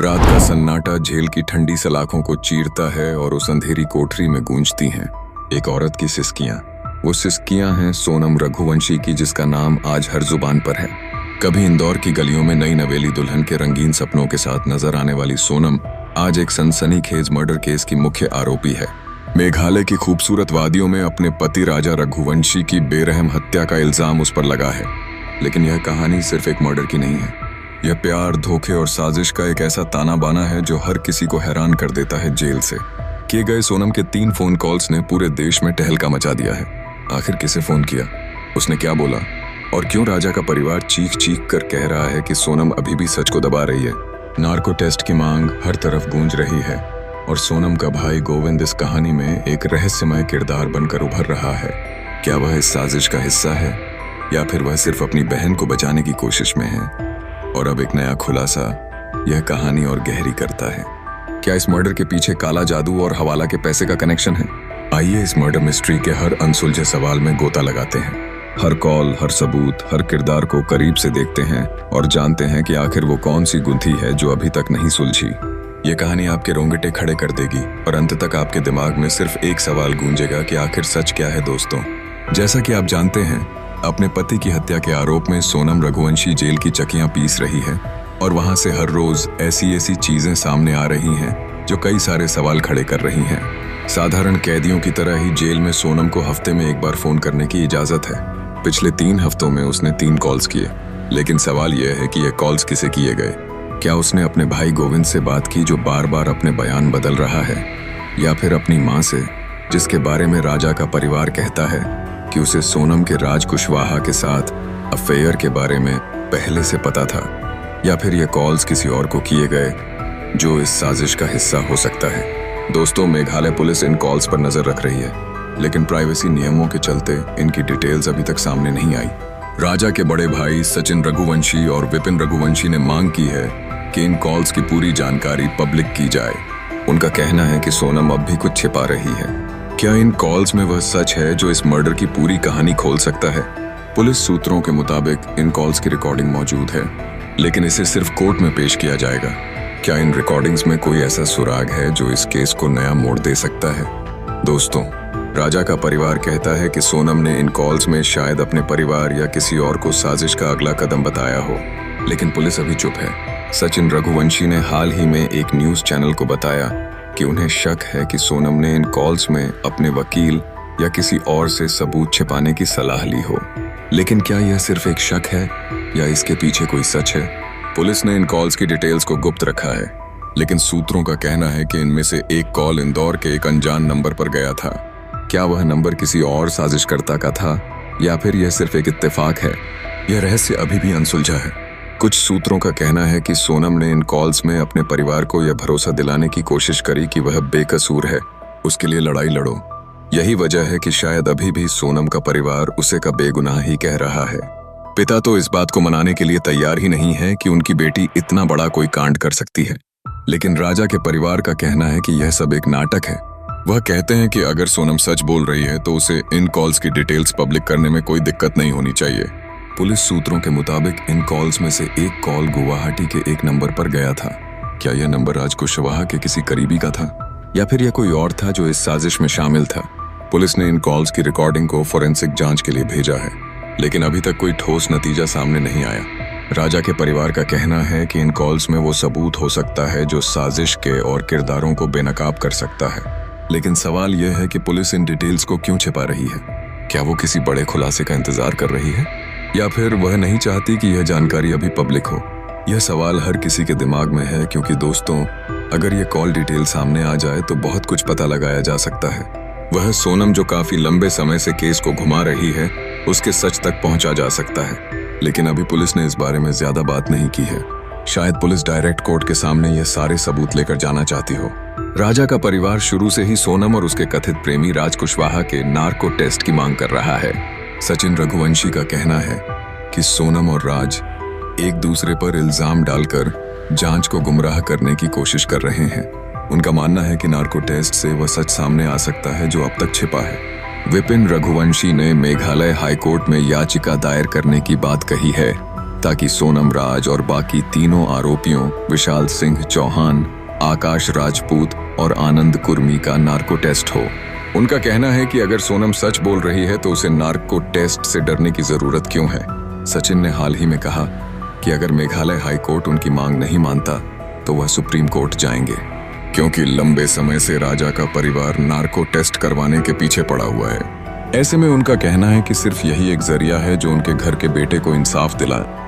रात का सन्नाटा झेल की ठंडी सलाखों को चीरता है और उस अंधेरी कोठरी में गूंजती हैं एक औरत की सिसकियां। वो सिसकियां हैं सोनम रघुवंशी की, जिसका नाम आज हर जुबान पर है। कभी इंदौर की गलियों में नई नवेली दुल्हन के रंगीन सपनों के साथ नजर आने वाली सोनम आज एक सनसनीखेज मर्डर केस की मुख्य आरोपी है। मेघालय की खूबसूरत वादियों में अपने पति राजा रघुवंशी की बेरहम हत्या का इल्जाम उस पर लगा है। लेकिन यह कहानी सिर्फ एक मर्डर की नहीं है। यह प्यार, धोखे और साजिश का एक ऐसा ताना बाना है जो हर किसी को हैरान कर देता है। जेल से किए गए सोनम के 3 फोन कॉल्स ने पूरे देश में टहलका मचा दिया है। आखिर किसे फोन किया, उसने क्या बोला और क्यों राजा का परिवार चीख चीख कर कह रहा है कि सोनम अभी भी सच को दबा रही है। नार्को टेस्ट की मांग हर तरफ गूंज रही है और सोनम का भाई गोविंद इस कहानी में एक रहस्यमय किरदार बनकर उभर रहा है। क्या वह इस साजिश का हिस्सा है या फिर वह सिर्फ अपनी बहन को बचाने की कोशिश में है। और अब एक नया खुलासा यह कहानी और गहरी करता है। क्या इस मर्डर के पीछे काला जादू और हवाला के पैसे का कनेक्शन है? आइए इस मर्डर मिस्ट्री के हर अनसुलझे सवाल में गोता लगाते हैं। हर कॉल, हर सबूत, हर किरदार को करीब से देखते हैं और जानते हैं कि आखिर वो कौन सी गुंथी है जो अभी तक नहीं सुलझी। ये कहानी आपके रोंगटे खड़े कर देगी और अंत तक आपके दिमाग में सिर्फ एक सवाल गूंजेगा कि आखिर सच क्या है। दोस्तों, जैसा कि आप जानते हैं, अपने पति की हत्या के आरोप में सोनम रघुवंशी जेल की चकियां पीस रही है और वहां से हर रोज ऐसी चीजें सामने आ रही हैं जो कई सारे सवाल खड़े कर रही हैं। साधारण कैदियों की तरह ही जेल में सोनम को हफ्ते में एक बार फोन करने की इजाजत है। पिछले 3 हफ्तों में उसने 3 कॉल्स किए, लेकिन सवाल यह है कि ये कॉल्स किसे किए गए। क्या उसने अपने भाई गोविंद से बात की जो बार बार अपने बयान बदल रहा है, या फिर अपनी माँ से जिसके बारे में राजा का परिवार कहता है कि उसे सोनम के राज कुशवाहा के साथ अफेयर के बारे में पहले से पता था, या फिर ये कॉल्स किसी और को किए गए जो इस साजिश का हिस्सा हो सकता है। दोस्तों, मेघालय पुलिस इन कॉल्स पर नजर रख रही है, लेकिन प्राइवेसी नियमों के चलते इनकी डिटेल्स अभी तक सामने नहीं आई। राजा के बड़े भाई सचिन रघुवंशी और विपिन रघुवंशी ने मांग की है कि इन कॉल्स की पूरी जानकारी पब्लिक की जाए। उनका कहना है कि सोनम अब भी कुछ छिपा रही है। क्या इन कॉल्स में वह सच है जो इस मर्डर की पूरी कहानी खोल सकता है? पुलिस सूत्रों के मुताबिक इन कॉल्स की रिकॉर्डिंग मौजूद है, लेकिन इसे सिर्फ कोर्ट में पेश किया जाएगा। क्या इन रिकॉर्डिंग्स में कोई ऐसा सुराग है जो इस केस को नया मोड़ दे सकता है? दोस्तों, राजा का परिवार कहता है कि सोनम ने इन कॉल्स में शायद अपने परिवार या किसी और को साजिश का अगला कदम बताया हो, लेकिन पुलिस अभी चुप है। सचिन रघुवंशी ने हाल ही में एक न्यूज चैनल को बताया कि उन्हें शक है कि सोनम ने इन कॉल्स में अपने वकील या किसी और से सबूत छिपाने की सलाह ली हो। लेकिन क्या यह सिर्फ एक शक है या इसके पीछे कोई सच है? पुलिस ने इन कॉल्स की डिटेल्स को गुप्त रखा है, लेकिन सूत्रों का कहना है कि इनमें से एक कॉल इंदौर के एक अनजान नंबर पर गया था। क्या वह नंबर किसी और साजिशकर्ता का था या फिर यह सिर्फ एक इत्तेफाक है? यह रहस्य अभी भी अनसुलझा है। कुछ सूत्रों का कहना है कि सोनम ने इन कॉल्स में अपने परिवार को यह भरोसा दिलाने की कोशिश करी कि वह बेकसूर है, उसके लिए लड़ाई लड़ो। यही वजह है कि शायद अभी भी सोनम का परिवार उसे का बेगुनाह ही कह रहा है। पिता तो इस बात को मनाने के लिए तैयार ही नहीं है कि उनकी बेटी इतना बड़ा कोई कांड कर सकती है, लेकिन राजा के परिवार का कहना है कि यह सब एक नाटक है। वह कहते हैं कि अगर सोनम सच बोल रही है तो उसे इन कॉल्स की डिटेल्स पब्लिक करने में कोई दिक्कत नहीं होनी चाहिए। पुलिस सूत्रों के मुताबिक इन कॉल्स में से एक कॉल गुवाहाटी के एक नंबर पर गया था। क्या यह नंबर राज कुशवाहा के किसी करीबी का था या फिर यह कोई और था जो इस साजिश में शामिल था? पुलिस ने इन कॉल्स की रिकॉर्डिंग को फोरेंसिक जांच के लिए भेजा है, लेकिन अभी तक कोई ठोस नतीजा सामने नहीं आया। राजा के परिवार का कहना है कि इन कॉल्स में वो सबूत हो सकता है जो साजिश के और किरदारों को बेनकाब कर सकता है, लेकिन सवाल यह है कि पुलिस इन डिटेल्स को क्यों छिपा रही है? क्या वो किसी बड़े खुलासे का इंतजार कर रही है या फिर वह नहीं चाहती कि यह जानकारी अभी पब्लिक हो? यह सवाल हर किसी के दिमाग में है, क्योंकि दोस्तों, अगर यह कॉल डिटेल सामने आ जाए तो बहुत कुछ पता लगाया जा सकता है। वह सोनम जो काफी लंबे समय से केस को घुमा रही है, उसके सच तक पहुंचा जा सकता है, लेकिन अभी पुलिस ने इस बारे में ज्यादा बात नहीं की है। शायद पुलिस डायरेक्ट कोर्ट के सामने यह सारे सबूत लेकर जाना चाहती हो। राजा का परिवार शुरू से ही सोनम और उसके कथित प्रेमी राज कुशवाहा के नार्को टेस्ट की मांग कर रहा है। सचिन रघुवंशी का कहना है कि सोनम और राज एक दूसरे पर इल्जाम डालकर जांच को गुमराह करने की कोशिश कर रहे हैं। उनका मानना है कि नार्को टेस्ट से वह सच सामने आ सकता है जो अब तक छिपा है। विपिन रघुवंशी ने मेघालय हाईकोर्ट में याचिका दायर करने की बात कही है ताकि सोनम राज और बाकी तीनों आरोपियों विशाल सिंह चौहान, आकाश राजपूत और आनंद कुर्मी का नार्को टेस्ट हो। उनका कहना है कि अगर सोनम सच बोल रही है तो उसे नार्को टेस्ट से डरने की जरूरत क्यों है। सचिन ने हाल ही में कहा कि अगर मेघालय हाई कोर्ट उनकी मांग नहीं मानता तो वह सुप्रीम कोर्ट जाएंगे, क्योंकि लंबे समय से राजा का परिवार नार्को टेस्ट करवाने के पीछे पड़ा हुआ है। ऐसे में उनका कहना है कि सिर्फ यही एक जरिया है जो उनके घर के बेटे को इंसाफ दिलाए।